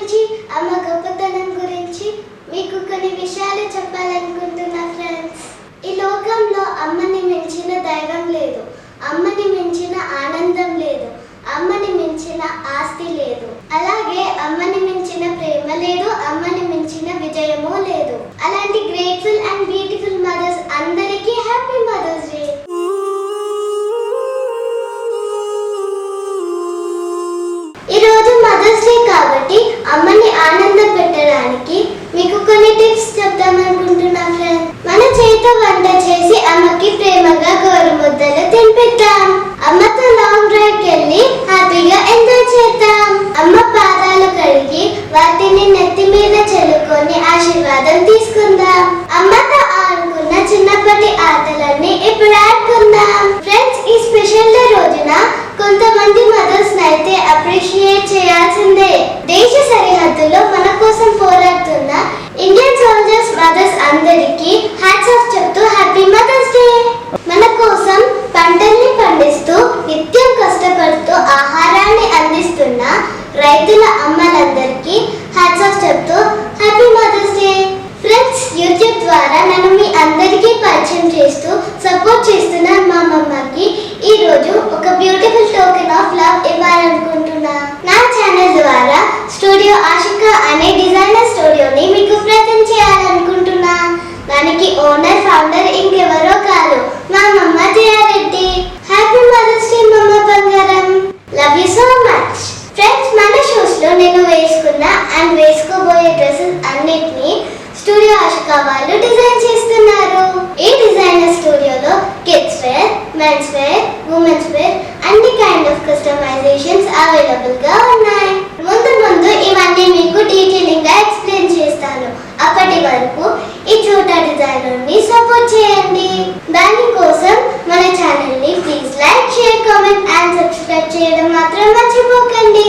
గురించి, అమ్మ గొప్పతనం గురించి మీకు కొన్ని విషయాలు చెప్పాలనుకుంటున్నా ఫ్రెండ్స్. ఈ లోకంలో అమ్మని మించిన దైవం లేదు, అమ్మని మించిన ఆనందం లేదు, అమ్మని మించిన ఆస్తి లేదు, అలాగే అమ్మని మించిన ప్రేమ లేదు, అమ్మని మించిన విజయము లేదు. అలాంటి గ్రేట్ఫుల్ అండ్ బ్యూటిఫుల్ మదర్స్ అందరికీ హ్యాపీ మదర్స్ డే. ఈరోజు మదర్స్ డే కాబట్టి అమ్మని ఆనందం పెట్టడానికి మీకు కొన్ని టిప్స్ చెప్తామనుకుంటున్నా ఫ్రెండ్స్. మన చేతితో వంట చేసి అమ్మకి ప్రేమగా గోరుముద్దలు తినిపిద్దాం. అమ్మతో లాంగ్ డ్రైవ్కి వెళ్ళి హ్యాపీగా ఎంజాయ్ చేద్దాం. అమ్మ పాదాలు కడిగి వాటిని నెత్తి మీద చల్లుకొని ఆశీర్వాదం తీసుకుందాం. అమ్మతో ఆడుకున్న చిన్నప్పటి ఆటలన్నీ ఇప్పుడు ఆడుకుందాం. ఫ్రెండ్స్, ఈ స్పెషల్ డే రోజున కొంతమంది మదర్స్ అయితే అప్రిషియేట్ చేయాల్సిందే. దేశ సరిహద్దులో మన కోసం పోరాడుతున్న ఇండియన్ సోల్జర్స్ మదర్స్ అందరికీ హ్యాట్స్ ఆఫ్ చెప్తూ హ్యాపీ మదర్స్ డే. మన కోసం పంటల్ని పండిస్తూ నిత్యం కష్టపడుతూ ఆహారాన్ని అందిస్తున్న రైతుల అమ్మలందరికీ హ్యాట్స్ ఆఫ్ చెప్తూ happy mother's day. Friends, YouTube ద్వారా నన్ను మీ అందరికీ పరిచయం చేస్తూ సపోర్ట్ చేస్తున్న మా మమ్మకి ఈ రోజు ఒక బ్యూటిఫుల్ టోకెన్ ఆఫ్ లవ్ ఇవ్వాలనుకుంటున్నా. నా ఛానల్ ద్వారా స్టూడియో ఆశిక అనే డిజైనర్ స్టూడియోని మీకు ప్రెజెంట్ చేయాలనుకుంటున్నా. దానికి ఓనర్ ఫౌండర్ ఇంకెవరో కాదు, మా మమ్మ జయారెడ్డి. హ్యాపీ మదర్స్ డే మమ్మ బంగారం. Love you so much. Friends, మన షూస్ లో నేను వేసుకున్న అండ్ వేసుకోబోయే డ్రెస్సెస్ అన్నిటినీ స్టూడియో ఆశిక వాళ్ళు డిజైన్ చేస్తున్నారు. ఈ డిజైనర్ స్టూడియోలో kids wear, men's wear, women's wear అన్ని కైండ్ ఆఫ్ కస్టమైజేషన్స్ అవైలబుల్ గా ఉన్నాయి. ముందు ఇవన్నీ మీకు డీటెయిలింగ్ గా ఎక్స్ప్లెయిన్ చేస్తాను. అప్పటి వరకు ఈ చోటా డిజైనర్ ని సపోర్ట్ చేయండి. దానికోసం మన ఛానల్ ని please like, share, comment and subscribe చేయడం మాత్రం మర్చిపోకండి.